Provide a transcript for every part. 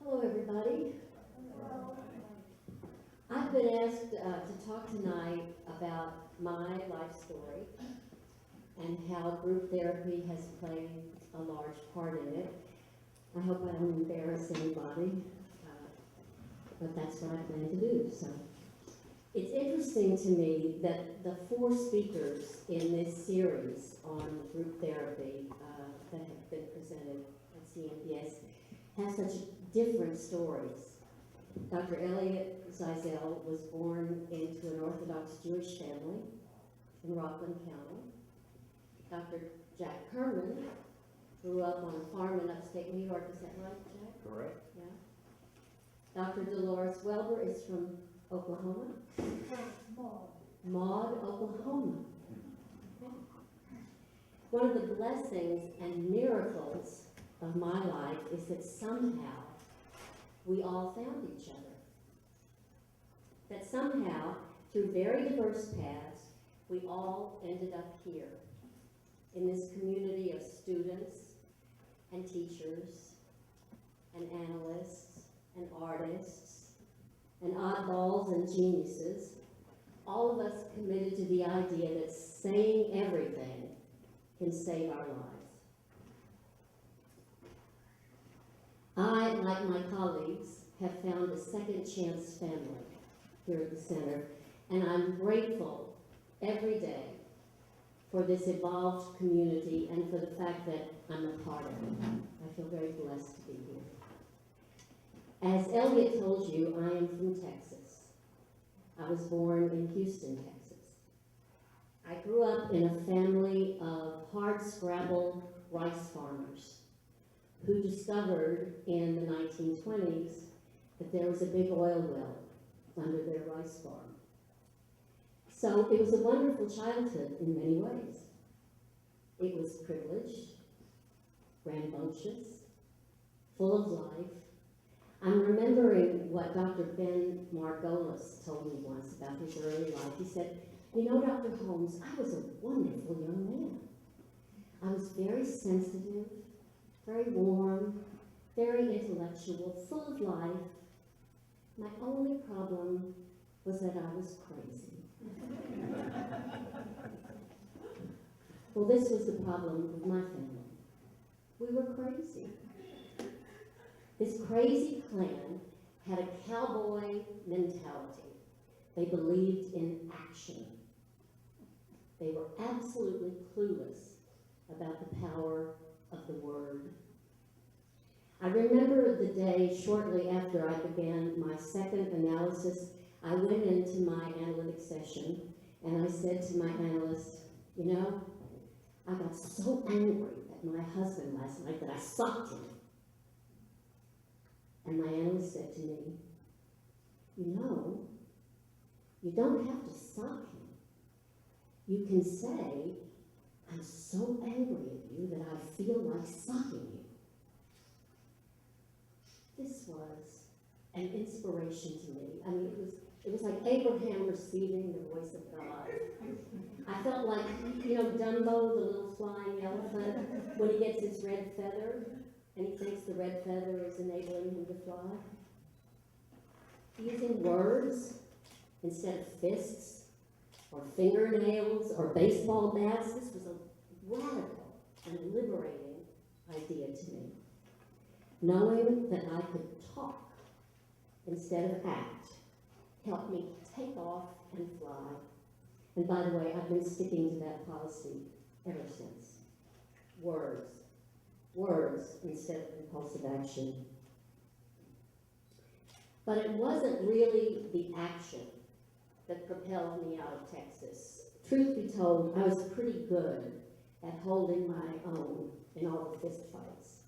Hello, everybody. I've been asked to talk tonight about my life story and how group therapy has played a large part in it. I hope I don't embarrass anybody, but that's what I plan to do. So it's interesting to me that the 4 speakers in this series on group therapy that have been presented at CMPS have such different stories. Dr. Elliot Zeisel was born into an Orthodox Jewish family in Rockland County. Dr. Jack Kerman grew up on a farm in upstate New York. Is that right, Jack? Correct. Yeah. Dr. Dolores Welber is from Oklahoma. Maud, Oklahoma. Okay. One of the blessings and miracles of my life is that somehow we all found each other. That somehow, through very diverse paths, we all ended up here in this community of students and teachers and analysts and artists and oddballs and geniuses, all of us committed to the idea that saying everything can save our lives. I, like my colleagues, have found a second chance family here at the center, and I'm grateful every day for this evolved community and for the fact that I'm a part of it. I feel very blessed to be here. As Elliot told you, I am from Texas. I was born in Houston, Texas. I grew up in a family of hardscrabble rice farmers who discovered in the 1920s that there was a big oil well under their rice farm. So it was a wonderful childhood in many ways. It was privileged, rambunctious, full of life. I'm remembering what Dr. Ben Margolis told me once about his early life. He said, "You know, Dr. Holmes, I was a wonderful young man. I was very sensitive, very warm, very intellectual, full of life. My only problem was that I was crazy." Well, this was the problem with my family. We were crazy. This crazy clan had a cowboy mentality. They believed in action. They were absolutely clueless about the power of the word. I remember the day shortly after I began my second analysis. I went into my analytic session and I said to my analyst, "You know, I got so angry at my husband last night that I socked him." And my analyst said to me, "You know, you don't have to sock him. You can say, 'I'm so angry at you that I feel like socking you.'" This was an inspiration to me. I mean, it was like Abraham receiving the voice of God. I felt like, you know, Dumbo, the little flying elephant, when he gets his red feather, and he thinks the red feather is enabling him to fly. Using words instead of fists or fingernails or baseball bats, this was a radical and liberating idea to me. Knowing that I could talk instead of act helped me take off and fly. And by the way, I've been sticking to that policy ever since. Words. Words instead of impulsive action. But it wasn't really the action that propelled me out of Texas. Truth be told, I was pretty good at holding my own in all the fist fights.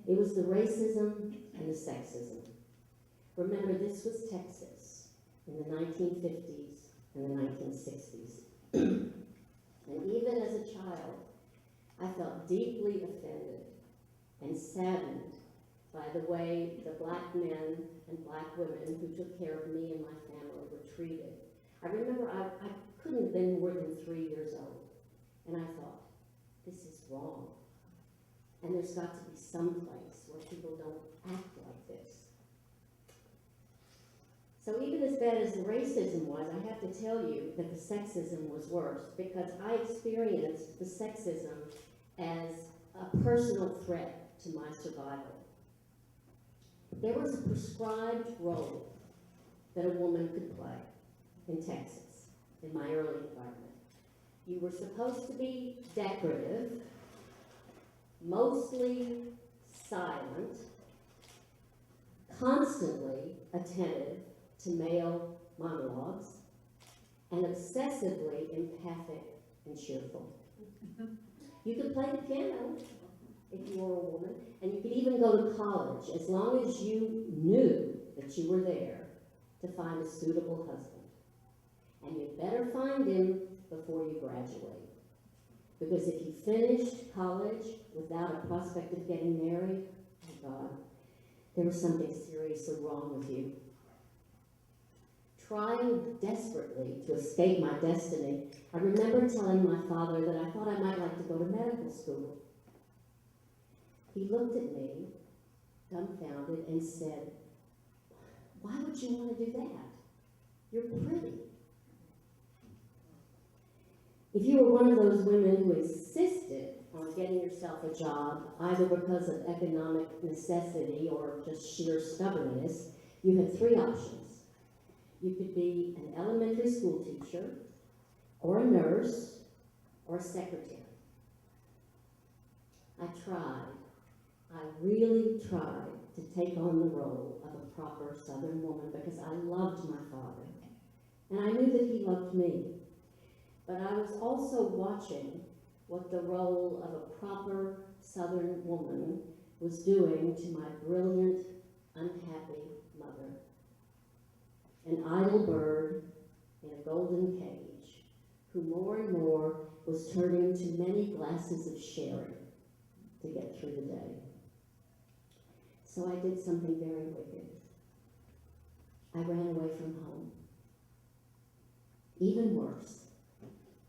It was the racism and the sexism. Remember, this was Texas in the 1950s and the 1960s. And even as a child, I felt deeply offended and saddened by the way the black men and black women who took care of me and my family were treated. I remember I couldn't have been more than 3 years old, and I thought, this is wrong. And there's got to be some place where people don't act like So even as bad as the racism was, I have to tell you that the sexism was worse, because I experienced the sexism as a personal threat to my survival. There was a prescribed role that a woman could play in Texas, in my early environment. You were supposed to be decorative, mostly silent, constantly attentive to male monologues, and obsessively empathic and cheerful. You could play the piano if you were a woman, and you could even go to college as long as you knew that you were there to find a suitable husband. And you'd better find him before you graduate. Because if you finished college without a prospect of getting married, oh God, there was something seriously wrong with you. Trying desperately to escape my destiny, I remember telling my father that I thought I might like to go to medical school. He looked at me, dumbfounded, and said, "Why would you want to do that? You're pretty." If you were one of those women who insisted on getting yourself a job, either because of economic necessity or just sheer stubbornness, you had three options. You could be an elementary school teacher, or a nurse, or a secretary. I really tried to take on the role of a proper Southern woman because I loved my father, and I knew that he loved me. But I was also watching what the role of a proper Southern woman was doing to my brilliant, unhappy mother. An idle bird in a golden cage, who more and more was turning to many glasses of sherry to get through the day. So I did something very wicked. I ran away from home. Even worse,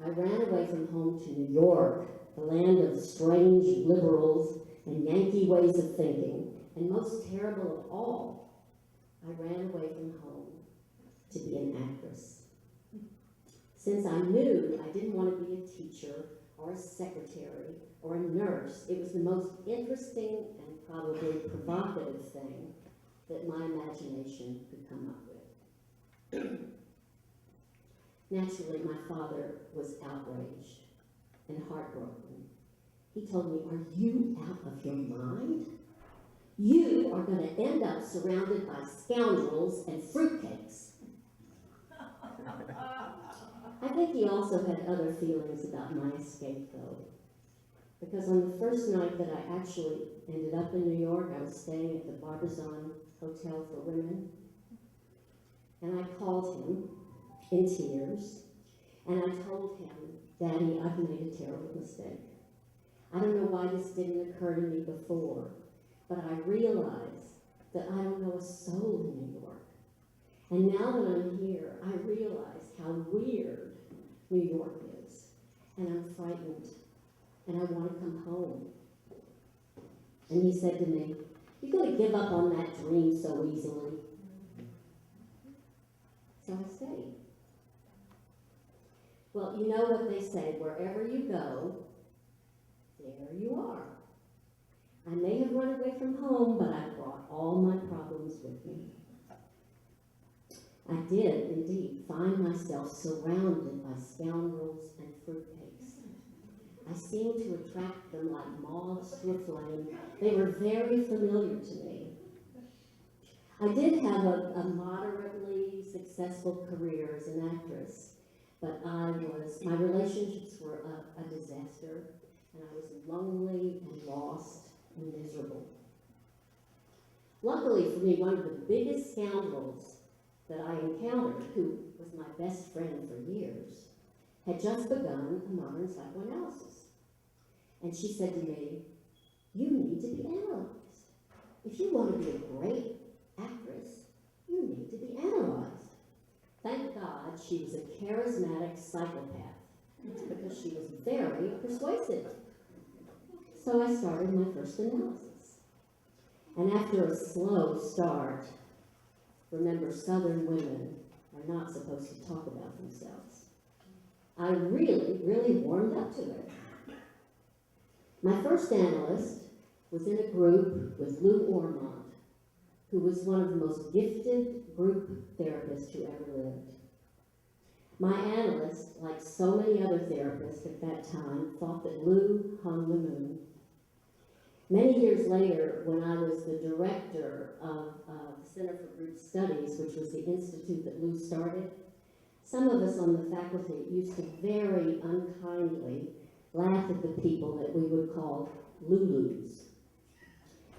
I ran away from home to New York, the land of strange liberals and Yankee ways of thinking. And most terrible of all, I ran away from home to be an actress. Since I knew I didn't want to be a teacher or a secretary or a nurse, it was the most interesting and probably provocative thing that my imagination could come up with. Naturally, my father was outraged and heartbroken. He told me, "Are you out of your mind? You are going to end up surrounded by scoundrels and fruitcakes." I think he also had other feelings about my escape, though. Because on the first night that I actually ended up in New York, I was staying at the Barbizon Hotel for Women. And I called him in tears, and I told him, "Daddy, I've made a terrible mistake. I don't know why this didn't occur to me before, but I realize that I don't know a soul in New York. And now that I'm here, I realize how weird New York is, and I'm frightened, and I want to come home." And he said to me, "You're going to give up on that dream so easily." So I stayed. Well, you know what they say, wherever you go, there you are. I may have run away from home, but I brought all my problems with me. I did, indeed, find myself surrounded by scoundrels and fruitcakes. I seemed to attract them like moths to a flame. They were very familiar to me. I did have a moderately successful career as an actress, but my relationships were a disaster, and I was lonely and lost and miserable. Luckily for me, one of the biggest scoundrels that I encountered, who was my best friend for years, had just begun a modern psychoanalysis. And she said to me, "You need to be analyzed. If you want to be a great actress, you need to be analyzed." Thank God she was a charismatic psychopath, because she was very persuasive. So I started my first analysis. And after a slow start, Remember, Southern women are not supposed to talk about themselves. I really, really warmed up to it. My first analyst was in a group with Lou Ормонта, who was one of the most gifted group therapists who ever lived. My analyst, like so many other therapists at that time, thought that Lou hung the moon. Many years later, when I was the director of the Center for Group Studies, which was the institute that Lou started, some of us on the faculty used to very unkindly laugh at the people that we would call Lulus.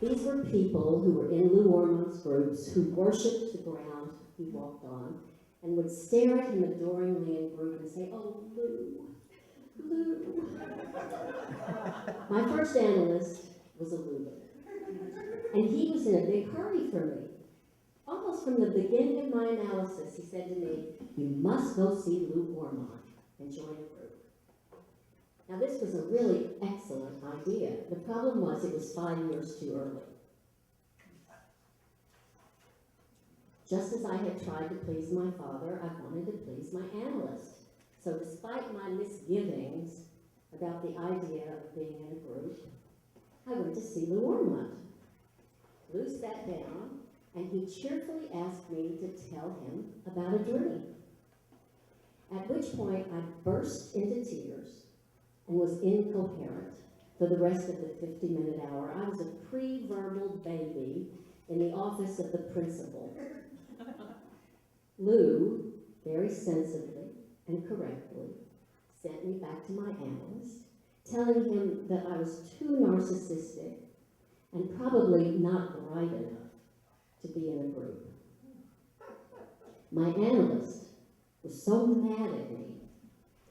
These were people who were in Lou Ormonta's groups who worshipped the ground he walked on and would stare at him adoringly in group and say, "Oh, Lou, Lou." My first analyst was a Lulu, and he was in a big hurry for me. Almost from the beginning of my analysis, he said to me, "You must go see Lou Ормонта and join a group." Now, this was a really excellent idea. The problem was it was 5 years too early. Just as I had tried to please my father, I wanted to please my analyst. So despite my misgivings about the idea of being in a group, I went to see Lou Ормонта. Lou sat down, and he cheerfully asked me to tell him about a dream. At which point I burst into tears and was incoherent for the rest of the 50-minute hour. I was a pre-verbal baby in the office of the principal. Lou, very sensibly and correctly, sent me back to my analyst, telling him that I was too narcissistic and probably not bright enough to be in a group. My analyst was so mad at me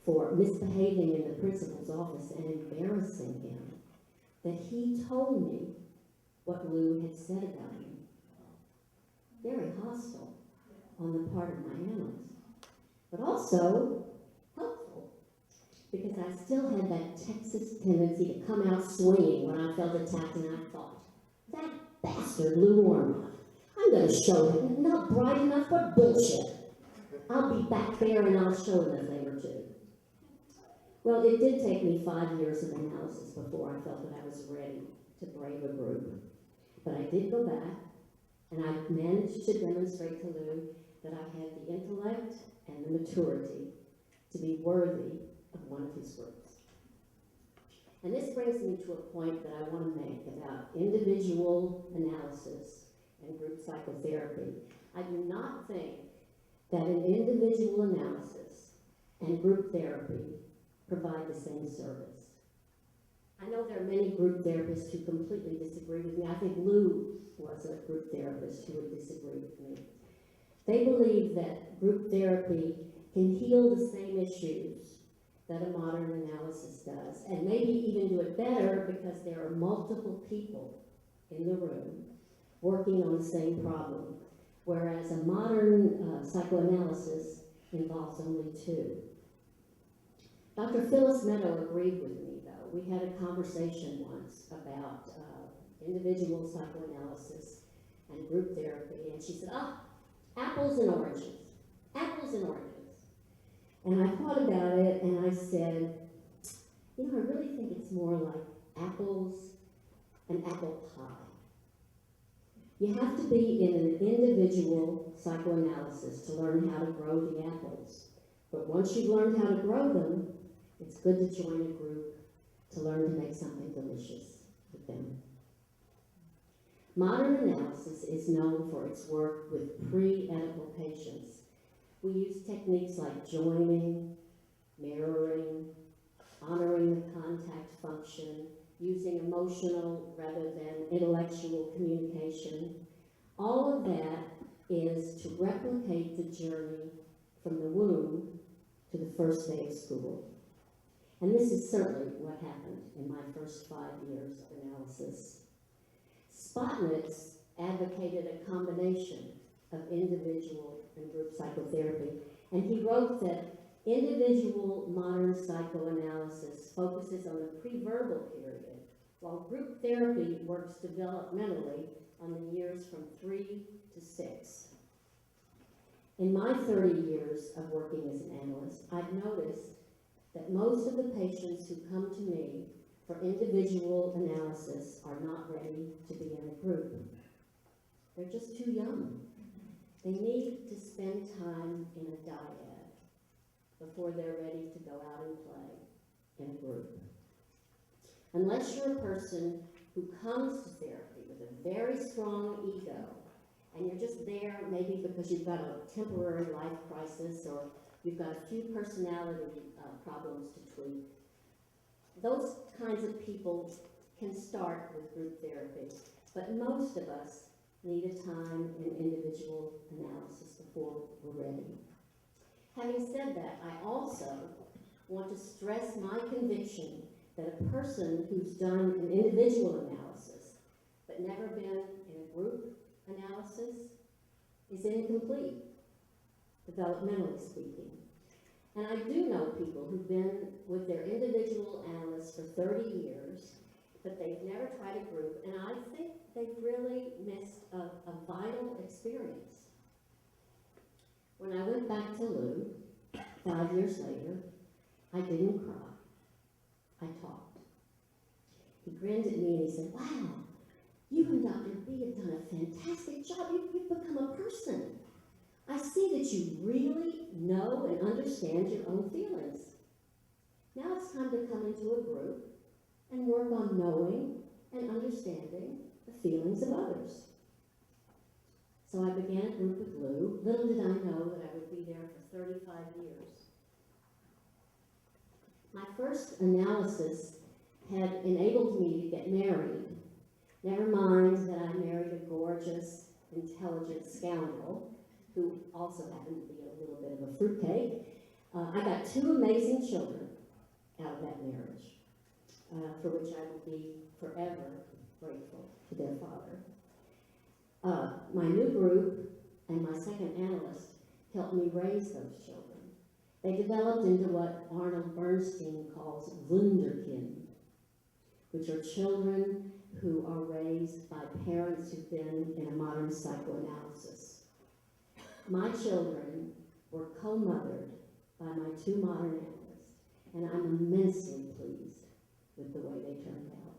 for misbehaving in the principal's office and embarrassing him that he told me what Lou had said about me. Very hostile on the part of my analyst, but also helpful, because I still had that Texas tendency to come out swinging when I felt attacked, and I thought, that bastard Lou Ормонta, I'm going to show him. Not bright enough, what bullshit. I'll be back there and I'll show him a thing or two. Well, it did take me 5 years of analysis before I felt that I was ready to brave a group. But I did go back, and I managed to demonstrate to Lou that I had the intellect and the maturity to be worthy of one of his groups. And this brings me to a point that I want to make about individual analysis and group psychotherapy. I do not think that an individual analysis and group therapy provide the same service. I know there are many group therapists who completely disagree with me. I think Lou was a group therapist who would disagree with me. They believe that group therapy can heal the same issues that a modern analysis does, and maybe even do it better because there are multiple people in the room working on the same problem, whereas a modern psychoanalysis involves only two. Dr. Phyllis Meadow agreed with me, though. We had a conversation once about individual psychoanalysis and group therapy, and she said, apples and oranges, apples and oranges. And I thought about it, and I said, I really think it's more like apples and apple pie. You have to be in an individual psychoanalysis to learn how to grow the apples. But once you've learned how to grow them, it's good to join a group to learn to make something delicious with them. Modern analysis is known for its work with pre-Oedipal patients. We use techniques like joining, mirroring, honoring the contact function, using emotional rather than intellectual communication. All of that is to replicate the journey from the womb to the first day of school. And this is certainly what happened in my first 5 years of analysis. Spotnitz advocated a combination of individual and group psychotherapy, and he wrote that individual modern psychoanalysis focuses on the pre-verbal period, while group therapy works developmentally on the years from 3 to 6. In my 30 years of working as an analyst, I've noticed that most of the patients who come to me for individual analysis are not ready to be in a group. They're just too young. They need to spend time in a dyad before they're ready to go out and play in a group. Unless you're a person who comes to therapy with a very strong ego, and you're just there maybe because you've got a temporary life crisis or you've got a few personality problems to tweak, those kinds of people can start with group therapy. But most of us need a time in individual analysis before we're ready. Having said that, I also want to stress my conviction that a person who's done an individual analysis but never been in a group analysis is incomplete, developmentally speaking. And I do know people who've been with their individual analysts for 30 years, but they've never tried a group, and I think they've really missed a vital experience. When I went back to Lou 5 years later, I didn't cry. I talked. He grinned at me and he said, "Wow, you and Dr. B have done a fantastic job. You've become a person. I see that you really know and understand your own feelings. Now it's time to come into a group and work on knowing and understanding the feelings of others." So I began a group with Lou. Little did I know that I would be there for 35 years. My first analysis had enabled me to get married. Never mind that I married a gorgeous, intelligent scoundrel who also happened to be a little bit of a fruitcake. I got 2 amazing children out of that marriage, for which I will be forever grateful to their father. My new group and my second analyst helped me raise those children. They developed into what Arnold Bernstein calls Wunderkind, which are children who are raised by parents who've been in a modern psychoanalysis. My children were co-mothered by my 2 modern analysts, and I'm immensely pleased with the way they turned out.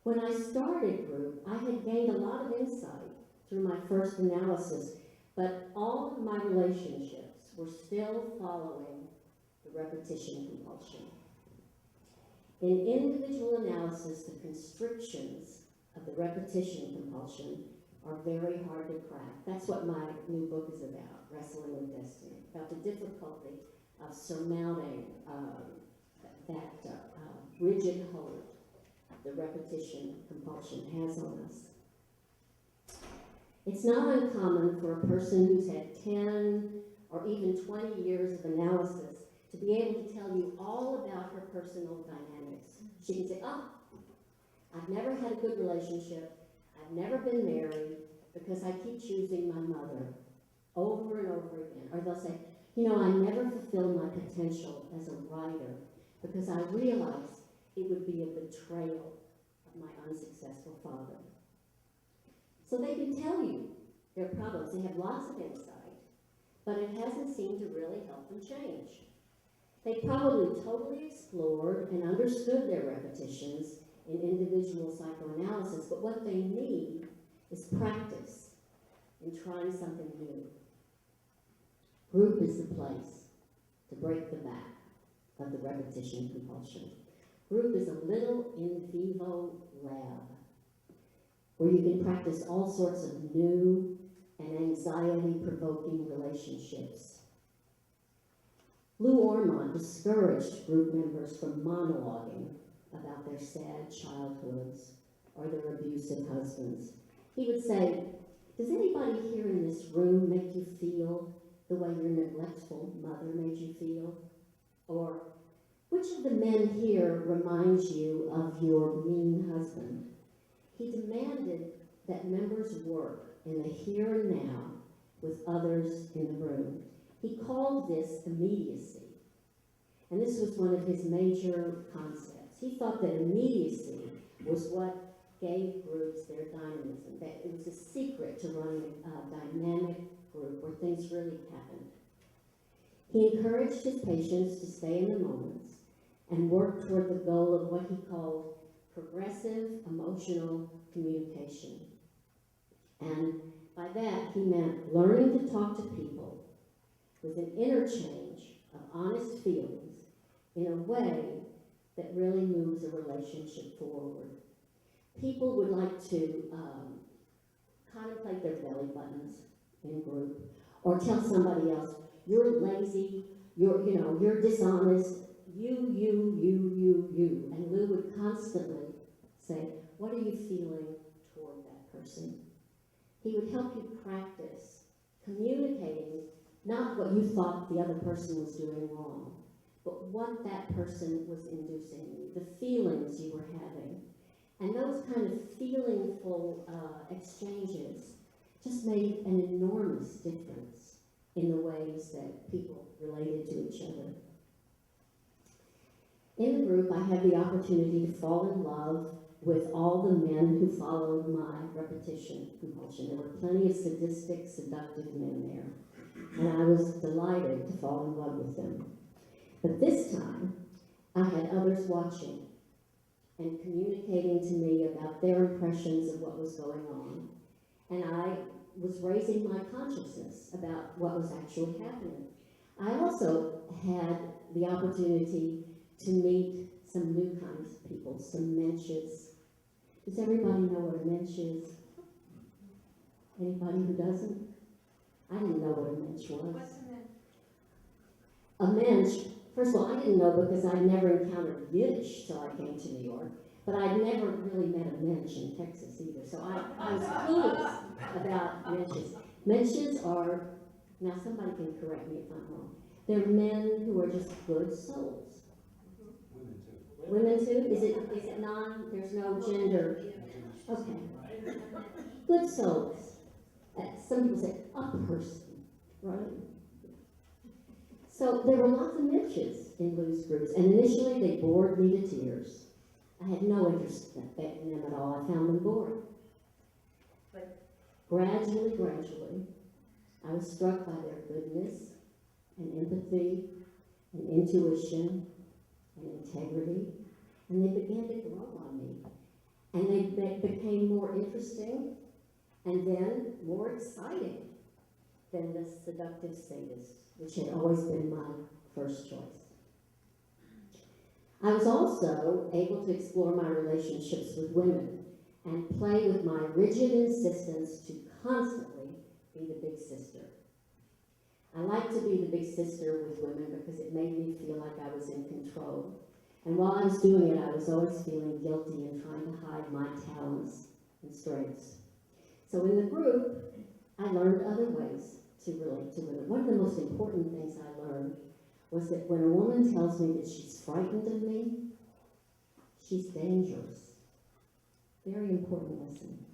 When I started group, I had gained a lot of insight through my first analysis, but all of my relationships were still following the repetition compulsion. In individual analysis, the constrictions of the repetition compulsion are very hard to crack. That's what my new book is about, Wrestling with Destiny, about the difficulty of surmounting that rigid hold the repetition compulsion has on us. It's not uncommon for a person who's had 10 or even 20 years of analysis to be able to tell you all about her personal dynamics. She can say, "Oh, I've never had a good relationship. I've never been married because I keep choosing my mother over and over again." Or they'll say, "I never fulfilled my potential as a writer because I realized it would be a betrayal of my unsuccessful father." So they can tell you their problems. They have lots of insight, but it hasn't seemed to really help them change. They probably totally explored and understood their repetitions in individual psychoanalysis, but what they need is practice in trying something new. Group is the place to break the back of the repetition compulsion. Group is a little in vivo lab where you can practice all sorts of new and anxiety-provoking relationships. Lou Ормont discouraged group members from monologuing about their sad childhoods or their abusive husbands. He would say, "Does anybody here in this room make you feel the way your neglectful mother made you feel?" Or, "Which of the men here reminds you of your mean husband?" He demanded that members work in the here and now with others in the room. He called this immediacy, and this was one of his major concepts. He thought that immediacy was what gave groups their dynamism, that it was a secret to running a dynamic group where where things really happened. He encouraged his patients to stay in the moments and work toward the goal of what he called progressive emotional communication. And by that, he meant learning to talk to people with an interchange of honest feelings in a way that really moves a relationship forward. People would like to contemplate their belly buttons in group, or tell somebody else, you're lazy, you're dishonest, you. And Lou would constantly say, what are you feeling toward that person? He would help you practice communicating not what you thought the other person was doing wrong, but what that person was inducing in you, the feelings you were having. And those kind of feelingful exchanges just made an enormous difference in the ways that people related to each other. In the group, I had the opportunity to fall in love with all the men who followed my repetition compulsion. There were plenty of sadistic, seductive men there, and I was delighted to fall in love with them. But this time, I had others watching and communicating to me about their impressions of what was going on. And I was raising my consciousness about what was actually happening. I also had the opportunity to meet some new kinds of people, some mensches. Does everybody know what a mensch is? Anybody who doesn't? I didn't know what a mensch was. What's a mensch? A mensch, first of all, I didn't know because I'd never encountered Yiddish till I came to New York, but I'd never really met a mensch in Texas either, so I was clueless about mensches. Mensches are, now somebody can correct me if I'm wrong, they're men who are just good souls. Women too? Is it there's no gender? Okay. Good souls. Some people say a person, right? So there were lots of mensches in Lou's groups, and initially they bored me to tears. I had no interest in them at all. I found them boring. But gradually, I was struck by their goodness and empathy and intuition and integrity, and they began to grow on me. And they became more interesting and then more exciting than the seductive sadists, which had always been my first choice. I was also able to explore my relationships with women and play with my rigid insistence to constantly be the big sister. I like to be the big sister with women because it made me feel like I was in control. And while I was doing it, I was always feeling guilty and trying to hide my talents and strengths. So in the group, I learned other ways to relate to women. One of the most important things I learned was that when a woman tells me that she's frightened of me, she's dangerous. Very important lesson.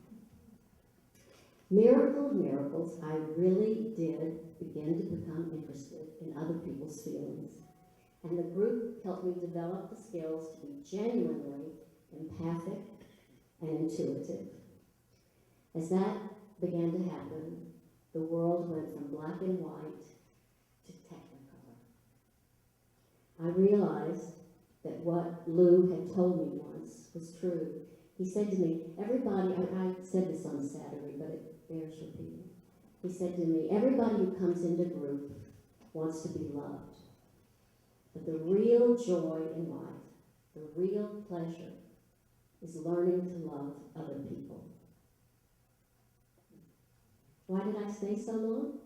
Miracle of miracles, I really did begin to become interested in other people's feelings. And the group helped me develop the skills to be genuinely empathic and intuitive. As that began to happen, the world went from black and white to technicolor. I realized that what Lou had told me once was true. He said to me, everybody, I said this on Saturday, but it bears repeating. He said to me, everybody who comes into group wants to be loved. But the real joy in life, the real pleasure, is learning to love other people. Why did I stay so long?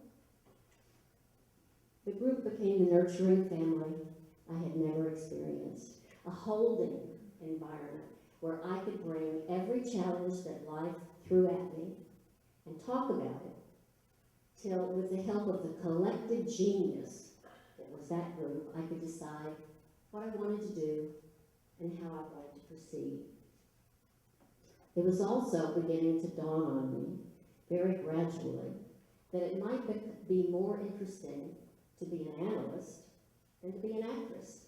The group became the nurturing family I had never experienced, a holding environment where I could bring every challenge that life threw at me and talk about it, till with the help of the collective genius that was that group, I could decide what I wanted to do and how I'd like to proceed. It was also beginning to dawn on me, very gradually, that it might be more interesting to be an analyst than to be an actress.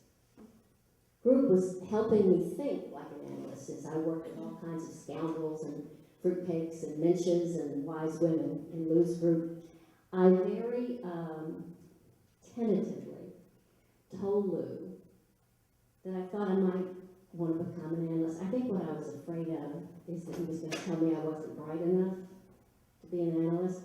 Group was helping me think like an analyst as I worked with all kinds of scoundrels and fruitcakes and mensches and wise women in Lou's group. I very tentatively told Lou that I thought I might want to become an analyst. I think what I was afraid of is that he was going to tell me I wasn't bright enough to be an analyst.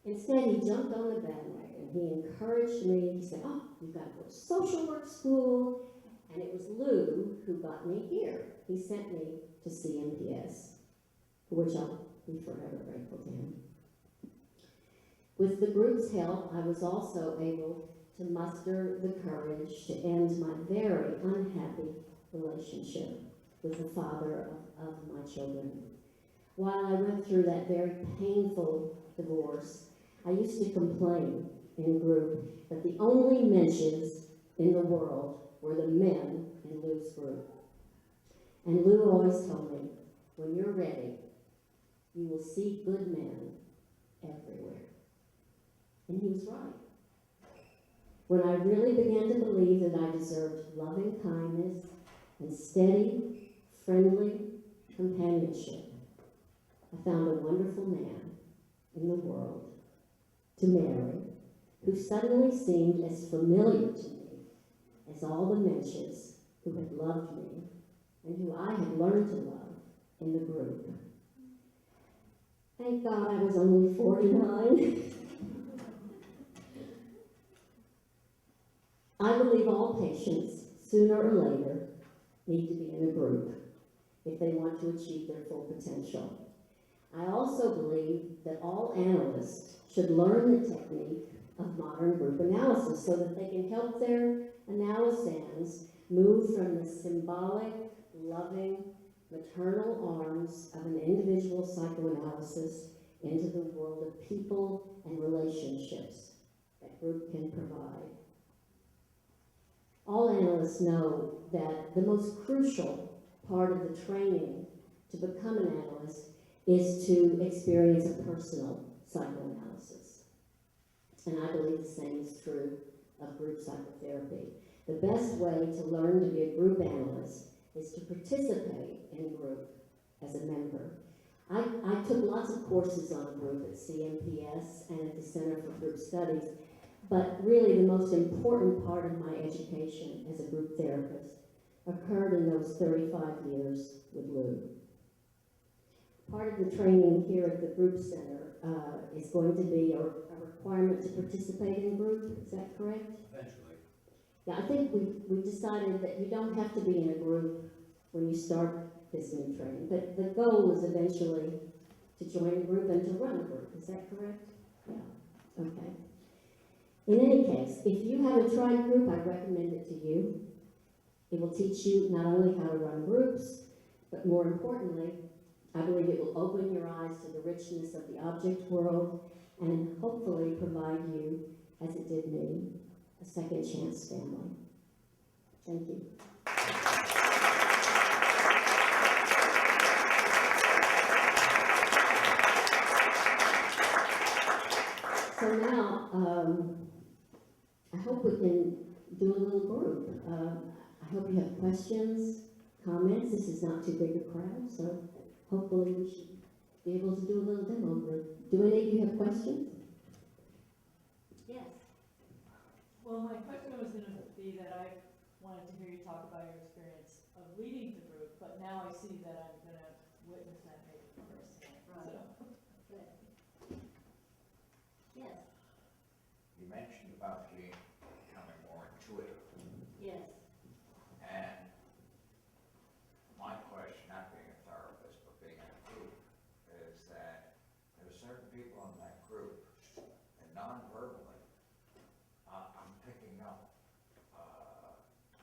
Instead, he jumped on the bandwagon. He encouraged me. He said, oh, you've got to go to social work school. And it was Lou who got me here. He sent me to CMPS, for which I'll be forever grateful to him. With the group's help, I was also able to muster the courage to end my very unhappy relationship with the father of my children. While I went through that very painful divorce, I used to complain in group that the only mensches in the world were the men in Lou's group. And Lou always told me, when you're ready, you will see good men everywhere. And he was right. When I really began to believe that I deserved loving kindness and steady, friendly companionship, I found a wonderful man in the world to marry, who suddenly seemed as familiar to me as all the mensches who had loved me and who I had learned to love in the group. Thank God I was only 49. I believe all patients, sooner or later, need to be in a group if they want to achieve their full potential. I also believe that all analysts should learn the technique of modern group analysis so that they can help their analysands move from the symbolic, loving, maternal arms of an individual psychoanalysis into the world of people and relationships that group can provide. All analysts know that the most crucial part of the training to become an analyst is to experience a personal psychoanalysis. And I believe the same is true of group psychotherapy. The best way to learn to be a group analyst is to participate in group as a member. I took lots of courses on group at CMPS and at the Center for Group Studies, but really the most important part of my education as a group therapist occurred in those 35 years with Lou. Part of the training here at the Group Center is going to be a requirement to participate in group, is that correct? Eventually. Yeah, I think we decided that you don't have to be in a group when you start this new training, but the goal is eventually to join a group and to run a group, is that correct? Yeah, okay. In any case, if you haven't tried group, I recommend it to you. It will teach you not only how to run groups, but more importantly, I believe it will open your eyes to the richness of the object world and hopefully provide you, as it did me, a second chance family. Thank you. So now, I hope we can do a little group. I hope you have questions, comments. This is not too big a crowd, so hopefully we should be able to do a little demo group. Do any of you have questions? Yes. Well, my question was going to be that I wanted to hear you talk about your experience of leading the group, but now I see that I'm going to witness that maybe personally. Right. So. Good. Yes. You mentioned about becoming more intuitive, Yes. and my question, not being a therapist, but being in a group, is that there are certain people in that group, and non-verbally, I'm picking up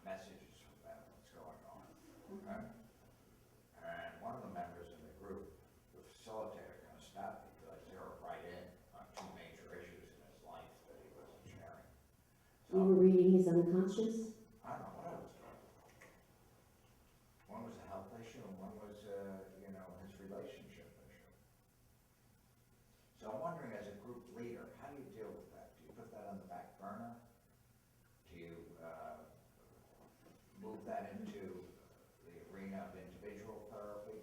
messages from them, what's going on, okay? And one of the members in the group, the facilitator, kind of stopped me because I zeroed right in on two major issues in his life that he wasn't sharing. You were reading his unconscious? I don't know what I was talking about. One was a health issue and one was, his relationship issue. So I'm wondering, as a group leader, how do you deal with that? Do you put that on the back burner? Do you move that into the arena of individual therapy?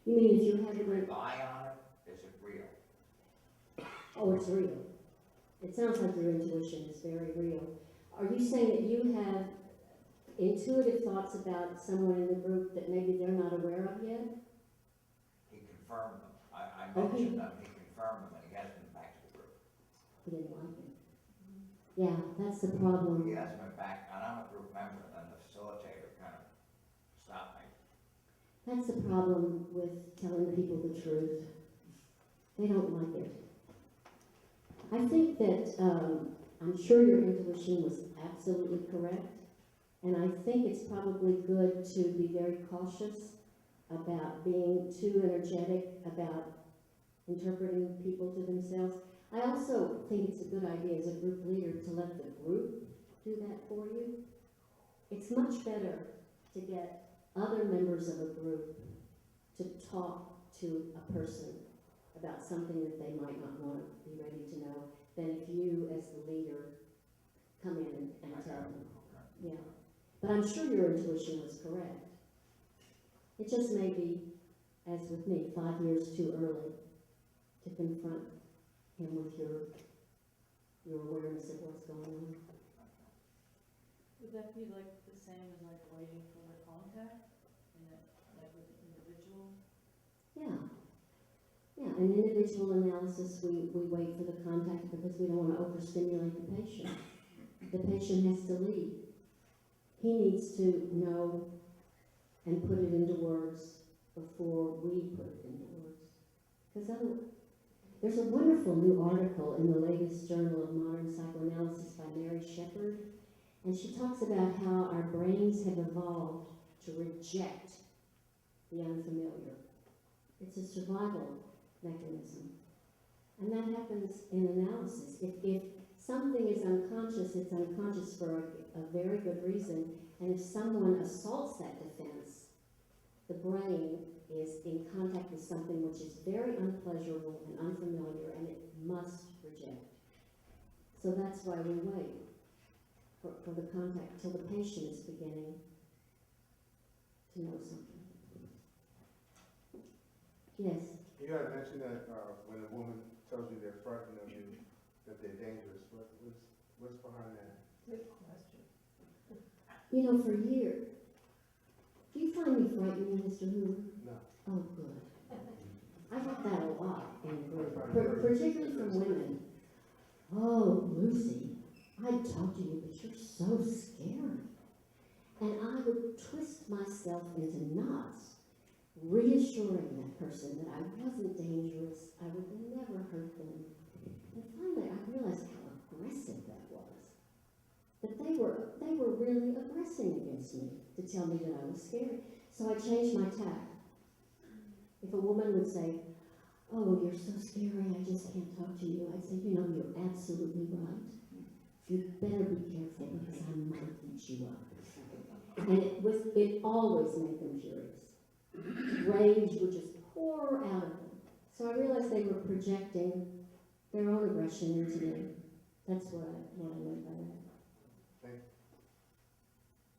You mean if you Do had you to rely on it? Is it real? oh, it's real. It sounds like your intuition is very real. Are you saying that you have intuitive thoughts about someone in the group that maybe they're not aware of yet? He confirmed them. I Oh, mentioned them, he confirmed them, and he hasn't been back to the group. He didn't like it. Yeah, that's the problem. He hasn't been back, and I'm a group member, and the facilitator kind of stopped me. That's the problem with telling people the truth. They don't like it. I think that, I'm sure your intuition was absolutely correct, and I think it's probably good to be very cautious about being too energetic about interpreting people to themselves. I also think it's a good idea as a group leader to let the group do that for you. It's much better to get other members of a group to talk to a person about something that they might not want to be ready to know than if you, as the leader, come in and tell them. Yeah. But I'm sure your intuition was correct. It just may be, as with me, 5 years too early to confront him with your awareness of what's going on. Would that be like the same as like waiting for the contact in a, like with an individual? Yeah. Yeah, in individual analysis, we wait for the contact because we don't want to overstimulate the patient. The patient has to lead. He needs to know and put it into words before we put it into words. Because there's a wonderful new article in the latest Journal of Modern Psychoanalysis by Mary Shepard, and she talks about how our brains have evolved to reject the unfamiliar. It's a survival mechanism. And that happens in analysis. If something is unconscious, it's unconscious for a very good reason, and if someone assaults that defense, the brain is in contact with something which is very unpleasurable and unfamiliar, and it must reject. So that's why we wait for the contact till the patient is beginning to know something. Yes? You had mentioned that when a woman tells you they're frightened of you, that they're dangerous. What's behind that? Good question. You know, for years, do you find me frightening, Mr. Hoover? No. Oh, good. I get that a lot in the group, particularly from women. Oh, Lucy, I'd talk to you, but you're so scary. And I would twist myself into knots, reassuring that person that I wasn't dangerous, I would never hurt them. And finally, I realized how aggressive that was. That they were really aggressing against me to tell me that I was scary. So I changed my tack. If a woman would say, oh, you're so scary, I just can't talk to you, I'd say, you know, you're absolutely right. You better be careful because I might eat you up. And it always made them furious. Rage would just pour out of them. So I realized they were projecting their own aggression into me. That's what I meant by that.